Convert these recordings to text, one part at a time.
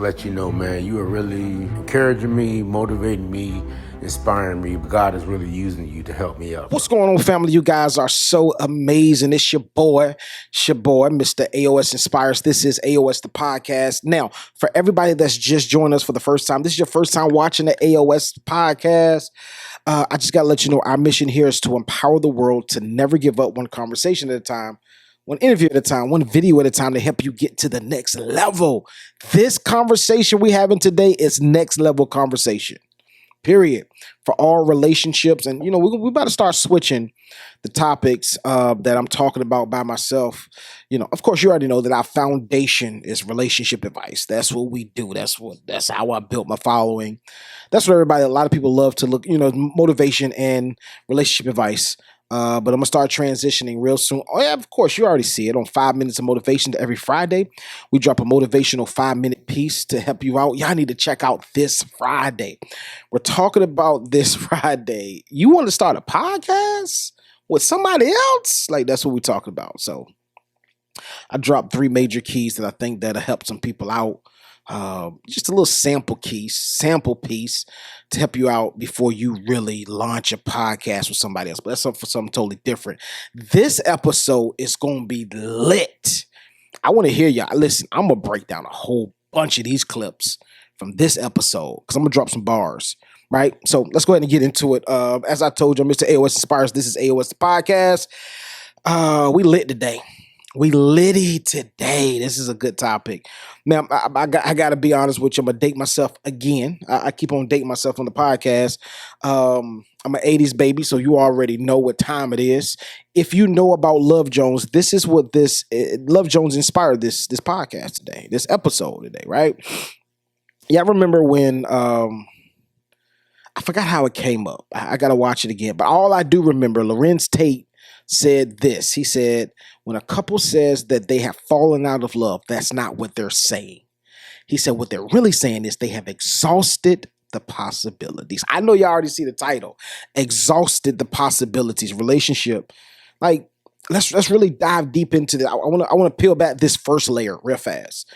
Let you know, man, you are really encouraging me, motivating me, inspiring me. God is really using you to help me up. What's going on, family? You guys are so amazing. It's your boy, Mr. Aosinspires. This is Aos The Podcast. Now, for everybody that's just joined us for the first time, this is your first time watching the Aos Podcast. I just got to let you know our mission here is to empower the world to never give up, one conversation at a time, one interview at a time, one video at a time, to help you get to the next level. This conversation we having today is next level conversation, period, for all relationships. And, you know, we about to start switching the topics that I'm talking about by myself. You know, of course, you already know that our foundation is relationship advice. That's what we do. That's how I built my following. That's what a lot of people love to look, you know, motivation and relationship advice. But I'm going to start transitioning real soon. Oh, yeah, of course, you already see it on 5 Minutes of Motivation. Every Friday, we drop a motivational 5-minute piece to help you out. Y'all need to check out this Friday. We're talking about this Friday. You want to start a podcast with somebody else? Like, that's what we're talking about. So I dropped 3 major keys that I think that'll help some people out. Just a little sample piece to help you out before you really launch a podcast with somebody else. But that's for something totally different. This episode is going to be lit. I want to hear y'all. Listen, I'm going to break down a whole bunch of these clips from this episode because I'm going to drop some bars, right? So let's go ahead and get into it. As I told you, I'm Mr. Aosinspires. This is Aos The Podcast. We lit today. We litty today. This is a good topic. Now, I got to be honest with you. I'm going to date myself again. I keep on dating myself on the podcast. I'm an 80s baby, so you already know what time it is. If you know about Love Jones, this is what Love Jones inspired this podcast today, this episode today, right? Yeah, I remember when, I forgot how it came up. I got to watch it again. But all I do remember, Lorenz Tate said this. He said, when a couple says that they have fallen out of love, that's not what they're saying. He said what they're really saying is they have exhausted the possibilities. I know you already see the title, exhausted the possibilities, relationship. Like, let's really dive deep into that. I want to peel back this first layer real fast.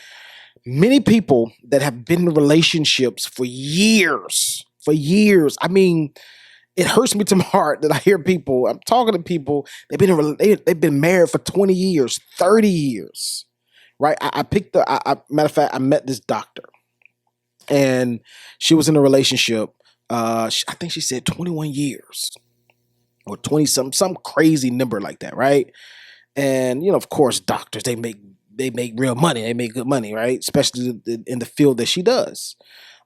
Many people that have been in relationships for years, I mean, it hurts me to my heart that I hear people, I'm talking to people, they've been married for 20 years, 30 years, right? Matter of fact, I met this doctor and she was in a relationship. I think she said 21 years or 20 some crazy number like that, right? And, you know, of course, doctors, they make real money. They make good money, right? Especially in the field that she does.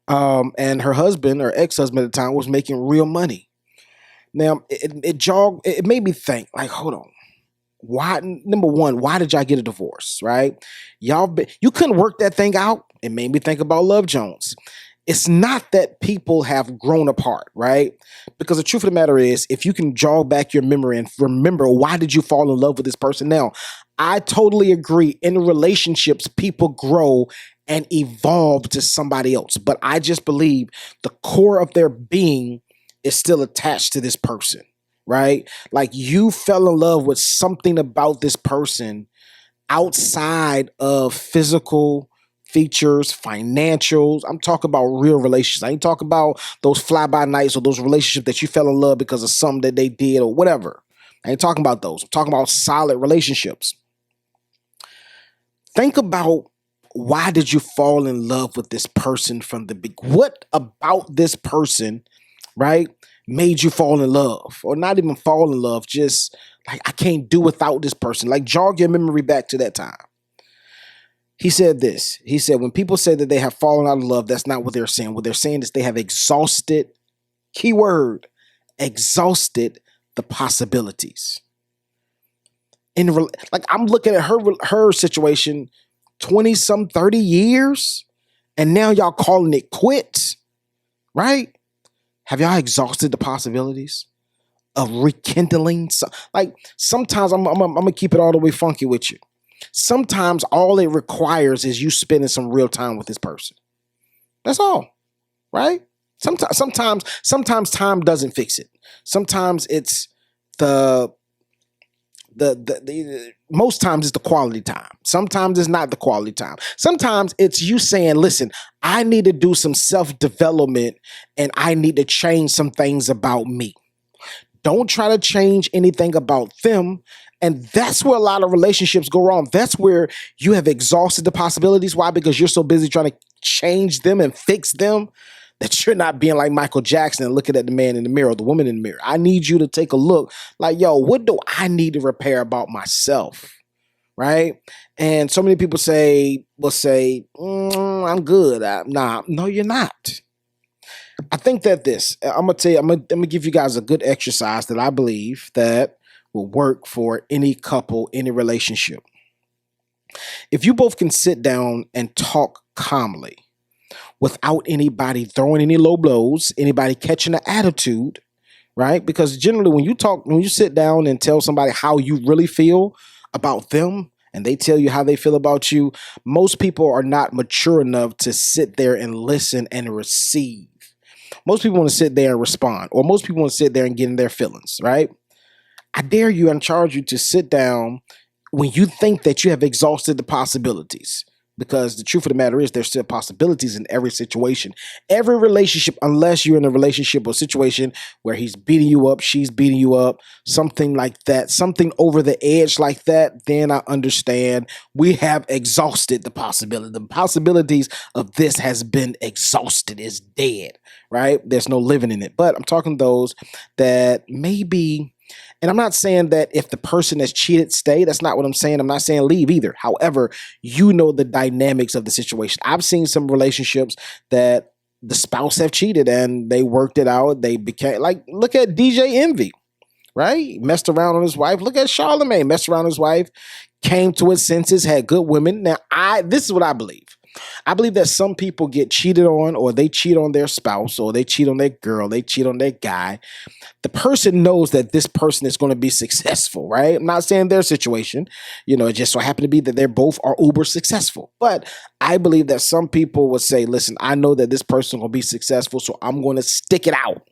And her husband or ex-husband at the time was making real money. Now, it made me think, like, hold on. Why, number one, why did y'all get a divorce, right? You couldn't work that thing out. It made me think about Love Jones. It's not that people have grown apart, right? Because the truth of the matter is, if you can jog back your memory and remember, why did you fall in love with this person? Now, I totally agree. In relationships, people grow and evolve to somebody else. But I just believe the core of their being is still attached to this person, right? Like, you fell in love with something about this person outside of physical features, financials. I'm talking about real relationships. I ain't talking about those fly-by-nights or those relationships that you fell in love because of something that they did or whatever. I ain't talking about those. I'm talking about solid relationships. Think about, why did you fall in love with this person from the beginning? What about this person, right, made you fall in love? Or not even fall in love, just like, I can't do without this person. Like, jog your memory back to that time. He said this. He said, when people say that they have fallen out of love, that's not what they're saying. What they're saying is they have exhausted, keyword, exhausted the possibilities. Like, I'm looking at her situation, 20-some, 30 years, and now y'all calling it quits, right? Have y'all exhausted the possibilities of rekindling? Like, sometimes I'm gonna keep it all the way funky with you. Sometimes all it requires is you spending some real time with this person. That's all, right? Sometimes time doesn't fix it. Sometimes it's the most times it's the quality time. Sometimes it's not the quality time. Sometimes it's you saying, listen, I need to do some self-development and I need to change some things about me. Don't try to change anything about them. And that's where a lot of relationships go wrong. That's where you have exhausted the possibilities. Why? Because you're so busy trying to change them and fix them that you're not being like Michael Jackson and looking at the man in the mirror, the woman in the mirror. I need you to take a look like, yo, what do I need to repair about myself? Right? And so many people will say, I'm good. No, you're not. I think that I'm going to tell you, I'm going to give you guys a good exercise that I believe that will work for any couple, any relationship. If you both can sit down and talk calmly without anybody throwing any low blows, anybody catching an attitude, right? Because generally when you sit down and tell somebody how you really feel about them and they tell you how they feel about you, most people are not mature enough to sit there and listen and receive. Most people want to sit there and respond, or most people want to sit there and get in their feelings, right? I dare you and charge you to sit down when you think that you have exhausted the possibilities, because the truth of the matter is there's still possibilities in every situation, every relationship, unless you're in a relationship or situation where he's beating you up, she's beating you up, something like that, something over the edge like that, then I understand we have exhausted the possibility. The possibilities of this has been exhausted, is dead, right? There's no living in it. But I'm talking those that maybe. And I'm not saying that if the person that's cheated, stay. That's not what I'm saying. I'm not saying leave either. However, you know the dynamics of the situation. I've seen some relationships that the spouse have cheated and they worked it out. They became like, look at DJ Envy, right? He messed around on his wife. Look at Charlamagne, messed around on his wife, came to his senses, had good women. Now, this is what I believe. I believe that some people get cheated on, or they cheat on their spouse, or they cheat on their girl, they cheat on their guy. The person knows that this person is going to be successful, right? I'm not saying their situation, it just so happened to be that they're both are uber successful. But I believe that some people would say, listen, I know that this person will be successful, so I'm going to stick it out,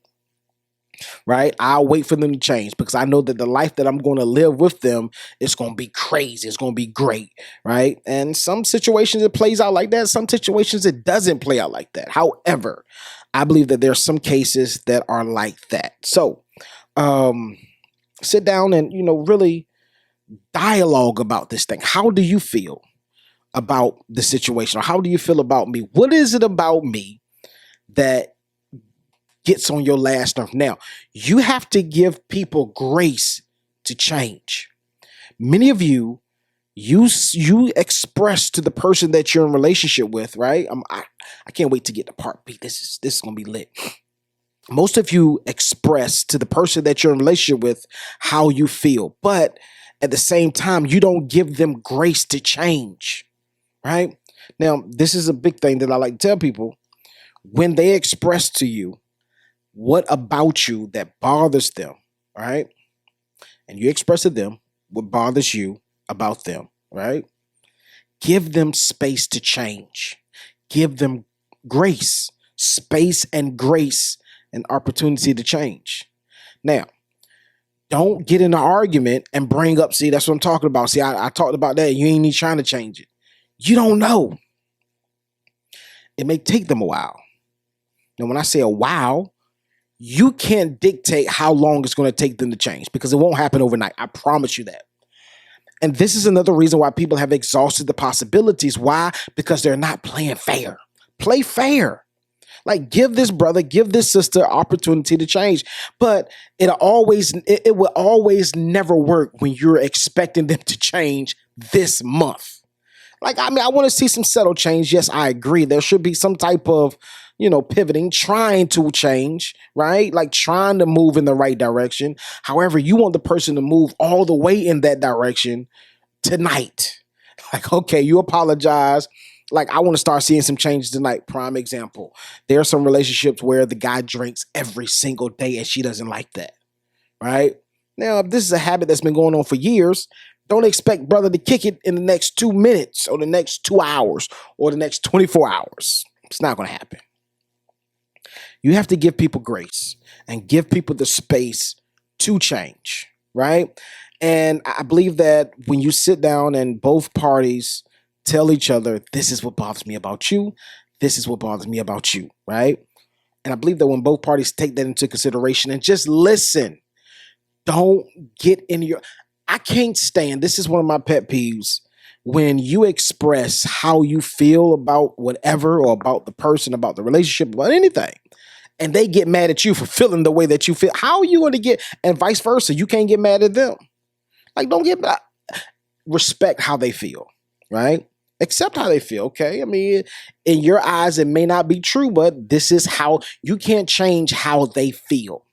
right? I'll wait for them to change because I know that the life that I'm going to live with them is going to be crazy. It's going to be great, right? And some situations it plays out like that. Some situations it doesn't play out like that. However, I believe that there are some cases that are like that. So sit down and, really dialogue about this thing. How do you feel about the situation? Or how do you feel about me? What is it about me that gets on your last nerve? Now, you have to give people grace to change. Many of you express to the person that you're in relationship with, right? I can't wait to get to part B. This is gonna be lit. Most of you express to the person that you're in relationship with how you feel, but at the same time, you don't give them grace to change, right? Now, this is a big thing that I like to tell people. When they express to you what about you that bothers them, right? And you express to them what bothers you about them, right? Give them space to change. Give them grace, space and grace, and opportunity to change. Now, don't get in an argument and bring up, see, that's what I'm talking about. See, I talked about that. You ain't even trying to change it. You don't know. It may take them a while. Now, when I say a while, you can't dictate how long it's going to take them to change because it won't happen overnight. I promise you that. And this is another reason why people have exhausted the possibilities. Why? Because they're not playing fair. Play fair. Like, give this brother, give this sister opportunity to change. But it will always never work when you're expecting them to change this month. Like, I want to see some subtle change. Yes, I agree. There should be some type of, pivoting, trying to change, right? Like trying to move in the right direction. However, you want the person to move all the way in that direction tonight. Like, okay, you apologize. Like, I want to start seeing some changes tonight. Prime example. There are some relationships where the guy drinks every single day and she doesn't like that, right? Now, if this is a habit that's been going on for years, don't expect brother to kick it in the next 2 minutes or the next 2 hours or the next 24 hours. It's not going to happen. You have to give people grace and give people the space to change, right? And I believe that when you sit down and both parties tell each other, this is what bothers me about you, this is what bothers me about you, right? And I believe that when both parties take that into consideration and just listen, don't get in your. I can't stand, this is one of my pet peeves, when you express how you feel about whatever or about the person, about the relationship, about anything, and they get mad at you for feeling the way that you feel. How are you going to get, and vice versa, you can't get mad at them. Like, don't get mad. Respect how they feel, right? Accept how they feel, okay? I mean, in your eyes, it may not be true, but this is how, you can't change how they feel.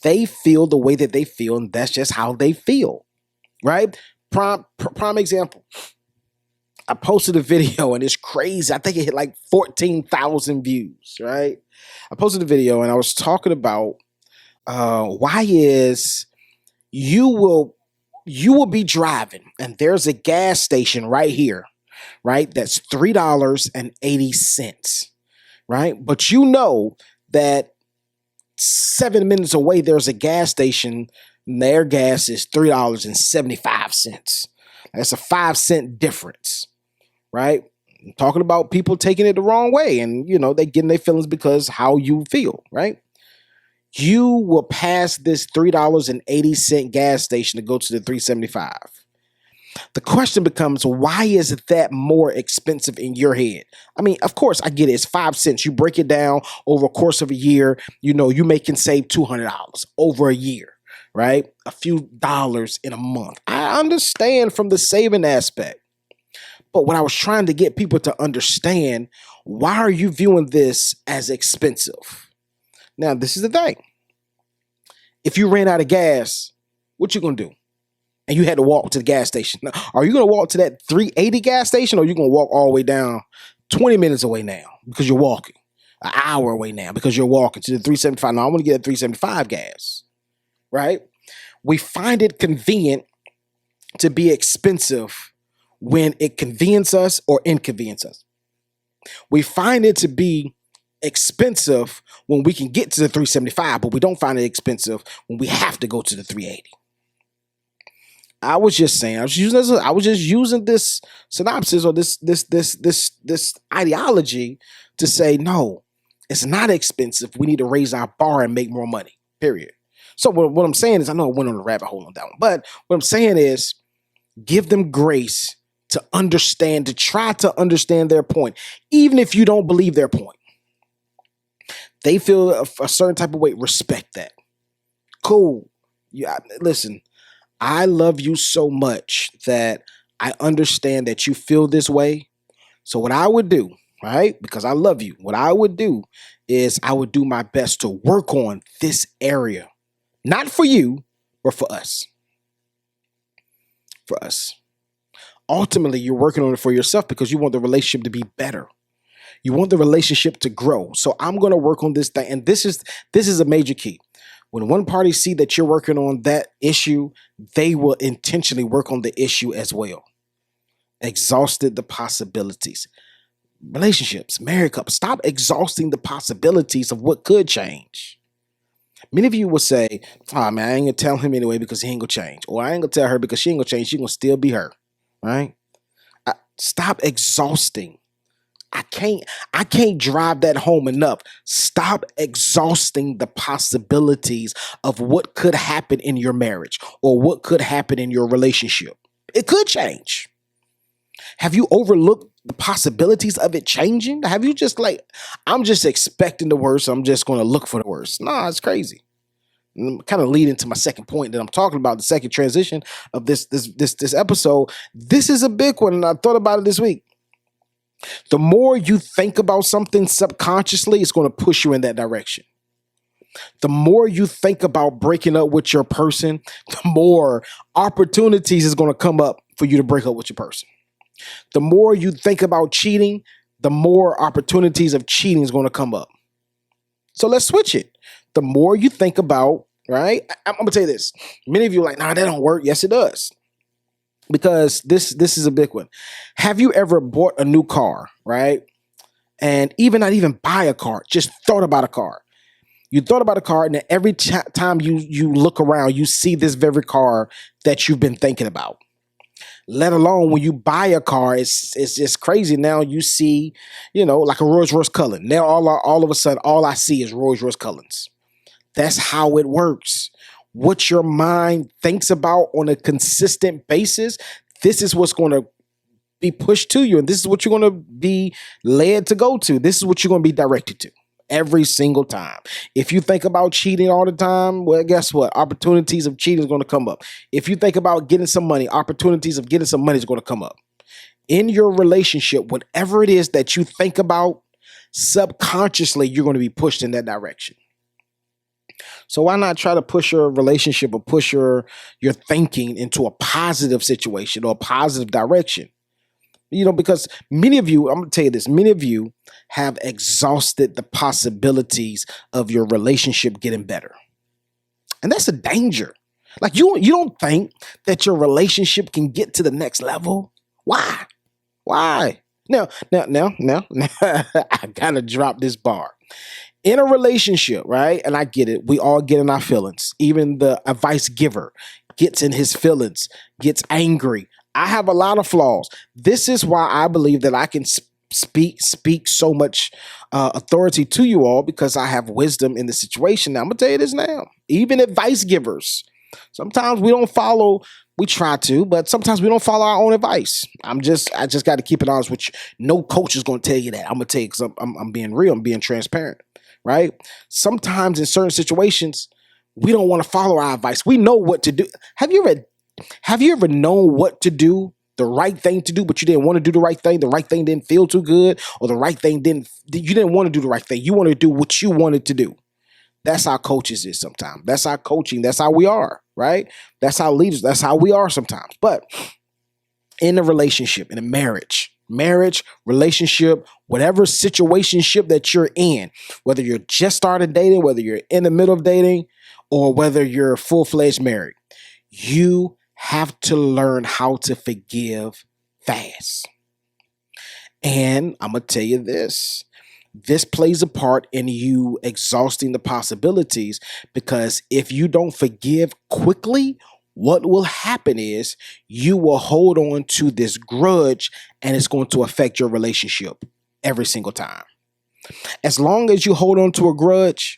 They feel the way that they feel, and that's just how they feel, right? Prime example. I posted a video and it's crazy. I think it hit like 14,000 views, right? I posted a video and I was talking about why is you will be driving and there's a gas station right here, right? That's $3.80, right? But you know that 7 minutes away, there's a gas station and their gas is $3.75. That's a 5 cent difference, right? I'm talking about people taking it the wrong way and, they getting their feelings because how you feel, right? You will pass this $3.80 gas station to go to the 375. The question becomes, why is that more expensive in your head? I mean, of course, I get it. It's 5 cents. You break it down over a course of a year, you can save $200 over a year, right? A few dollars in a month. I understand from the saving aspect. But what I was trying to get people to understand, why are you viewing this as expensive? Now, this is the thing. If you ran out of gas, what you going to do? And you had to walk to the gas station. Now, are you going to walk to that 380 gas station, or are you going to walk all the way down 20 minutes away now because you're walking? An hour away now because you're walking to the 375. Now, I want to get a 375 gas, right? We find it convenient to be expensive when it conveniences us or inconveniences us. We find it to be expensive when we can get to the 375, but we don't find it expensive when we have to go to the 380. I was just using this synopsis or this ideology to say, no, it's not expensive. We need to raise our bar and make more money, period. So what I'm saying is, I know I went on a rabbit hole on that one, but what I'm saying is, give them grace to understand, to try to understand their point, even if you don't believe their point. They feel a certain type of way, respect that. Cool. Yeah, listen, I love you so much that I understand that you feel this way. So what I would do, right, because I love you, what I would do is I would do my best to work on this area. Not for you, but for us. For us. Ultimately, you're working on it for yourself because you want the relationship to be better. You want the relationship to grow. So I'm going to work on this thing. And this is a major key. When one party see that you're working on that issue, they will intentionally work on the issue as well. Exhausted the possibilities. Relationships, married couples, stop exhausting the possibilities of what could change. Many of you will say, oh man, I ain't gonna tell him anyway because he ain't gonna change. Or I ain't gonna tell her because she ain't gonna change. She gonna still be her, right? Stop exhausting. I can't drive that home enough. Stop exhausting the possibilities of what could happen in your marriage or what could happen in your relationship. It could change. Have you overlooked the possibilities of it changing? Have you just I'm just expecting the worst. I'm just going to look for the worst. Nah, it's crazy. And I'm kind of leading to my second point that I'm talking about, the second transition of this episode. This is a big one, and I thought about it this week. The more you think about something subconsciously, it's going to push you in that direction. The more you think about breaking up with your person, the more opportunities is going to come up for you to break up with your person. The more you think about cheating, the more opportunities of cheating is going to come up. So let's switch it. The more you think about, right? I'm going to tell you this. Many of you are like, nah, that don't work. Yes, it does. Because this is a big one. Have you ever bought a new car, right? And not even buy a car, just thought about a car. You thought about a car, and then every time you look around, you see this very car that you've been thinking about. Let alone when you buy a car, it's just crazy. Now you see, like a Rolls Royce Cullen. Now all of a sudden, all I see is Rolls Royce Cullens. That's how it works. What your mind thinks about on a consistent basis, this is what's going to be pushed to you, and this is what you're going to be led to go to. This is what you're going to be directed to every single time. If you think about cheating all the time, well, guess what? Opportunities of cheating is going to come up. If you think about getting some money, opportunities of getting some money is going to come up. In your relationship, whatever it is that you think about, subconsciously, you're going to be pushed in that direction. So why not try to push your relationship or push your thinking into a positive situation or a positive direction? Because many of you, I'm going to tell you this, many of you have exhausted the possibilities of your relationship getting better. And that's a danger. Like you don't think that your relationship can get to the next level? Why? Now, I got to drop this bar. In a relationship, right? And I get it. We all get in our feelings. Even the advice giver gets in his feelings, gets angry. I have a lot of flaws. This is why I believe that I can speak so much authority to you all, because I have wisdom in the situation. Now, I'm going to tell you this now. Even advice givers, sometimes we don't follow. We try to, but sometimes we don't follow our own advice. I just got to keep it honest with you. No coach is going to tell you that. I'm going to tell you because I'm being real. I'm being transparent, right? Sometimes in certain situations, we don't want to follow our advice. We know what to do. Have you ever known what to do, the right thing to do, but you didn't want to do the right thing? The right thing didn't feel too good, or the right thing you didn't want to do the right thing. You wanted to do what you wanted to do. That's how coaches is sometimes. That's our coaching. That's how we are, right? That's how leaders, that's how we are sometimes. But in a relationship, in a marriage, relationship, whatever situationship that you're in, whether you're just started dating, whether you're in the middle of dating, or whether you're full-fledged married, you have to learn how to forgive fast. And I'm going to tell you this. This plays a part in you exhausting the possibilities, because if you don't forgive quickly, what will happen is you will hold on to this grudge, and it's going to affect your relationship every single time. As long as you hold on to a grudge,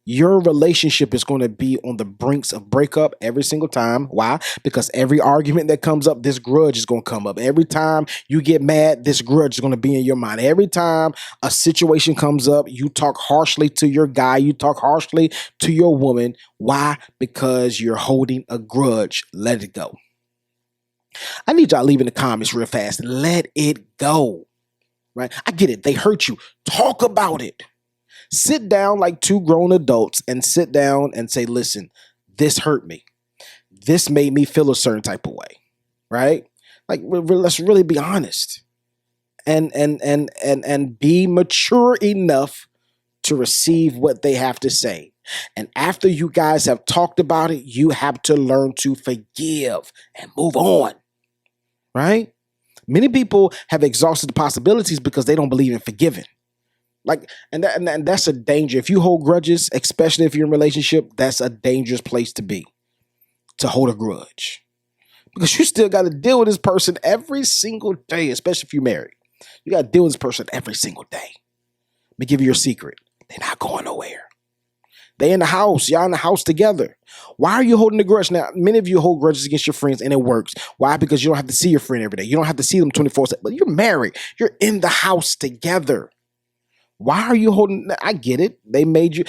your relationship is going to be on the brinks of breakup every single time. Why? Because every argument that comes up, this grudge is going to come up. Every time you get mad, this grudge is going to be in your mind. Every time a situation comes up, you talk harshly to your guy, you talk harshly to your woman. Why? Because you're holding a grudge. Let it go. I need y'all to leave in the comments real fast. Let it go. Right? I get it. They hurt you. Talk about it. Sit down like two grown adults and sit down and say, listen, this hurt me. This made me feel a certain type of way, right? Like, let's really be honest and be mature enough to receive what they have to say. And after you guys have talked about it, you have to learn to forgive and move on, right? Many people have exhausted the possibilities because they don't believe in forgiving. And that's a danger. If you hold grudges, especially if you're in a relationship, that's a dangerous place to be, to hold a grudge. Because you still got to deal with this person every single day, especially if you're married. You got to deal with this person every single day. Let me give you your secret. They're not going nowhere. They in the house. Y'all in the house together. Why are you holding a grudge? Now, many of you hold grudges against your friends, and it works. Why? Because you don't have to see your friend every day. You don't have to see them 24/7. But you're married. You're in the house together. Why are you holding? I get it. They made you.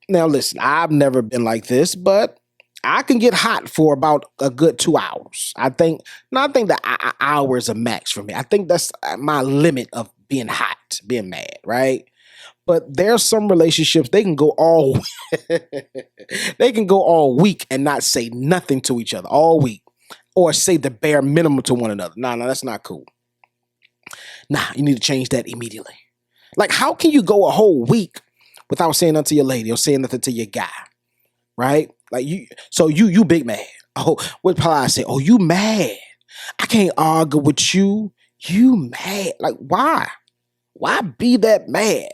Now, listen, I've never been like this, but I can get hot for about a good 2 hours. I think that hour is a max for me. I think that's my limit of being hot, being mad, right? But there's some relationships, they can go all week and not say nothing to each other all week, or say the bare minimum to one another. No, that's not cool. Nah, you need to change that immediately. Like, how can you go a whole week without saying nothing to your lady or saying nothing to your guy, right? Like, you big mad. Oh, what probably I say? Oh, you mad? I can't argue with you. You mad? Like, why? Why be that mad?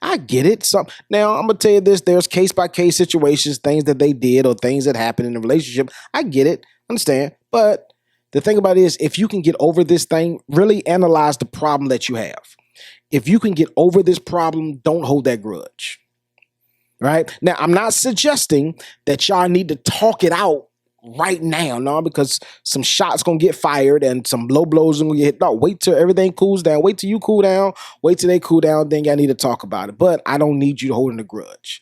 I get it. Now I'm gonna tell you this: there's case by case situations, things that they did or things that happened in the relationship. I get it, understand. But the thing about it is, if you can get over this thing, really analyze the problem that you have. If you can get over this problem, don't hold that grudge. Right now, I'm not suggesting that y'all need to talk it out right now, no, because some shots gonna get fired and some low blows gonna get hit. No, wait till everything cools down. Wait till you cool down. Wait till they cool down. Then y'all need to talk about it. But I don't need you holding a grudge,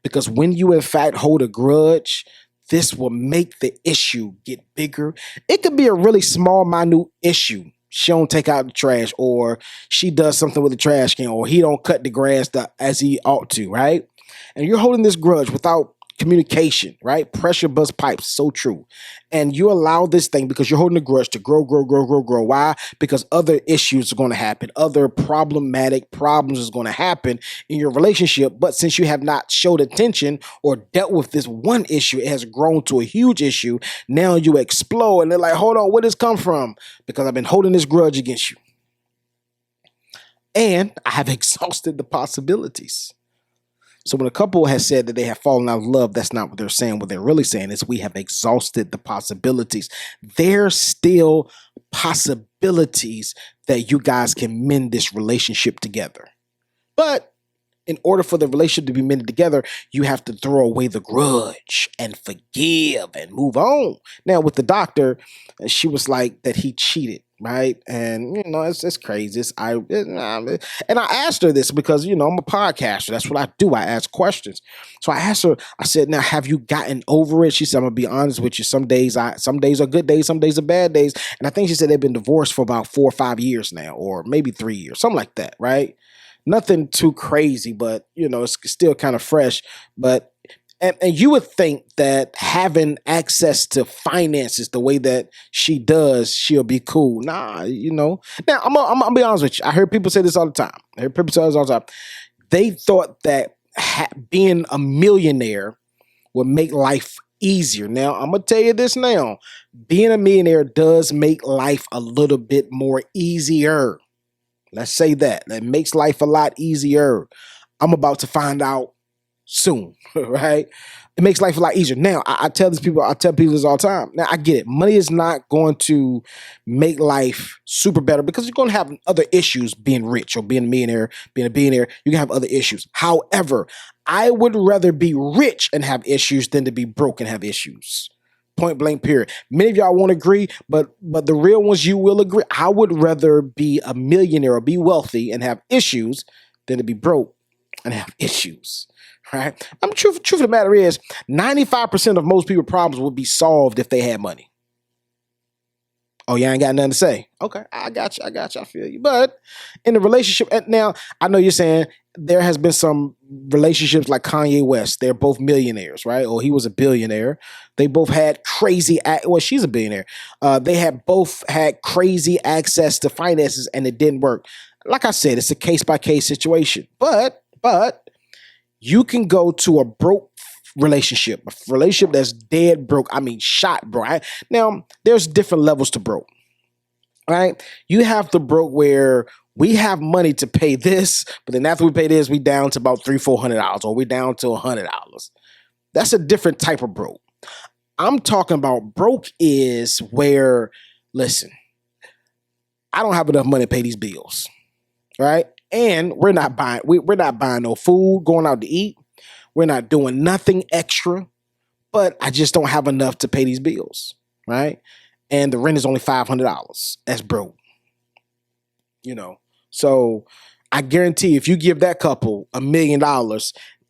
because when you in fact hold a grudge, this will make the issue get bigger. It could be a really small, minute issue. She don't take out the trash, or she does something with the trash can, or he don't cut the grass as he ought to, right? And you're holding this grudge without communication, right? Pressure bust pipes, so true. And you allow this thing, because you're holding a grudge, to grow. Why? Because other issues are going to happen. Other problematic problems is going to happen in your relationship. But since you have not showed attention or dealt with this one issue, it has grown to a huge issue. Now you explode and they're like, hold on, where did this come from? Because I've been holding this grudge against you. And I have exhausted the possibilities. So when a couple has said that they have fallen out of love, that's not what they're saying. What they're really saying is we have exhausted the possibilities. There's still possibilities that you guys can mend this relationship together. But in order for the relationship to be mended together, you have to throw away the grudge and forgive and move on. Now, with the doctor, she was like that he cheated, right? And, it's crazy. And I asked her this because, I'm a podcaster. That's what I do. I ask questions. So I asked her, I said, now, have you gotten over it? She said, I'm going to be honest with you. Some days are good days, some days are bad days. And I think she said they've been divorced for about 4 or 5 years now, or maybe 3 years, something like that, right? Nothing too crazy, but, it's still kind of fresh. But and you would think that having access to finances the way that she does, she'll be cool. Nah, Now, I'm gonna be honest with you. I hear people say this all the time. They thought that being a millionaire would make life easier. Now, I'm going to tell you this now. Being a millionaire does make life a little bit more easier. Let's say that. That makes life a lot easier. I'm about to find out soon, right? It makes life a lot easier. Now, I tell people this all the time. Now, I get it. Money is not going to make life super better, because you're going to have other issues being rich or being a millionaire, being a billionaire. You can have other issues. However, I would rather be rich and have issues than to be broke and have issues. Point blank, period. Many of y'all won't agree, but the real ones, you will agree. I would rather be a millionaire or be wealthy and have issues than to be broke and have issues, right? Truth of the matter is, 95% of most people's problems would be solved if they had money. Oh, you ain't got nothing to say. Okay, I got you. I feel you. But in a relationship, and now I know you're saying there has been some relationships like Kanye West. They're both millionaires, right? Or he was a billionaire. They both had crazy, she's a billionaire. They had both had crazy access to finances, and it didn't work. Like I said, it's a case-by-case situation. But you can go to a broke relationship that's dead broke. I mean, shot broke. Now, there's different levels to broke, right? You have the broke where we have money to pay this, but then after we pay this, we down to about $300-$400, or we down to $100. That's a different type of broke. I'm talking about broke is where, listen, I don't have enough money to pay these bills, right? And we're not buying no food, going out to eat. We're not doing nothing extra, but I just don't have enough to pay these bills, right? And the rent is only $500. That's broke, So I guarantee if you give that couple $1 million,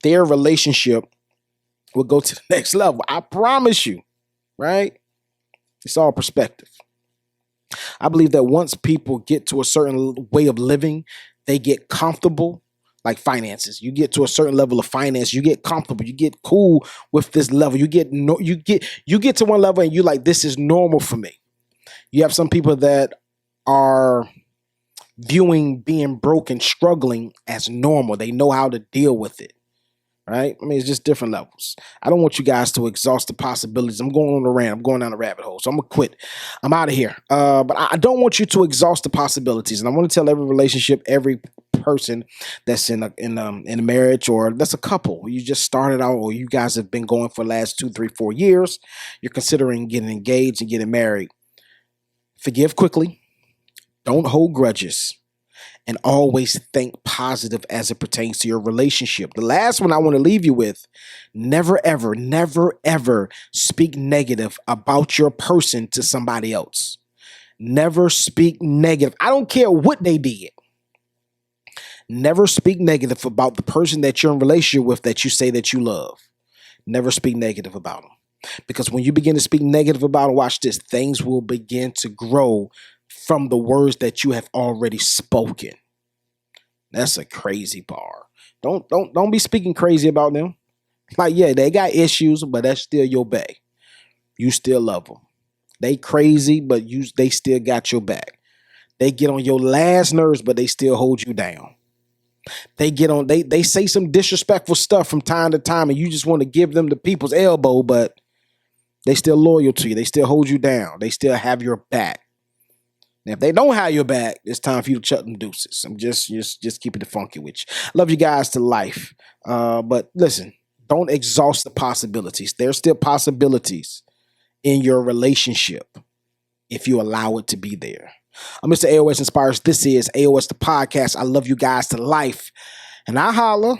their relationship will go to the next level. I promise you, right? It's all perspective. I believe that once people get to a certain way of living, they get comfortable. Like finances, you get to a certain level of finance, you get comfortable, you get cool with this level. You get to one level and you're like, this is normal for me. You have some people that are viewing being broke and struggling as normal. They know how to deal with it. right? I mean, it's just different levels. I don't want you guys to exhaust the possibilities. I'm going on a rant. I'm going down a rabbit hole. So I'm going to quit. I'm out of here. But I don't want you to exhaust the possibilities. And I want to tell every relationship, every person that's in a marriage, or that's a couple. You just started out, or you guys have been going for the last 2, 3, 4 years. You're considering getting engaged and getting married. Forgive quickly. Don't hold grudges. And always think positive as it pertains to your relationship. The last one I want to leave you with, never, ever speak negative about your person to somebody else. Never speak negative. I don't care what they did. Never speak negative about the person that you're in relationship with that you say that you love. Never speak negative about them. Because when you begin to speak negative about them, watch this, things will begin to grow from the words that you have already spoken. That's a crazy bar. Don't be speaking crazy about them. Like, yeah, they got issues, but that's still your bae. You still love them. They crazy, but they still got your back. They get on your last nerves, but they still hold you down. They say some disrespectful stuff from time to time, and you just want to give them the people's elbow, but they still loyal to you. They still hold you down. They still have your back. Now, if they don't have your back, it's time for you to chuck them deuces. I'm just keeping it funky with you. Love you guys to life. But listen, don't exhaust the possibilities. There's still possibilities in your relationship if you allow it to be there. I'm Mr. Aos Inspires. This is Aos The Podcast. I love you guys to life. And I holla.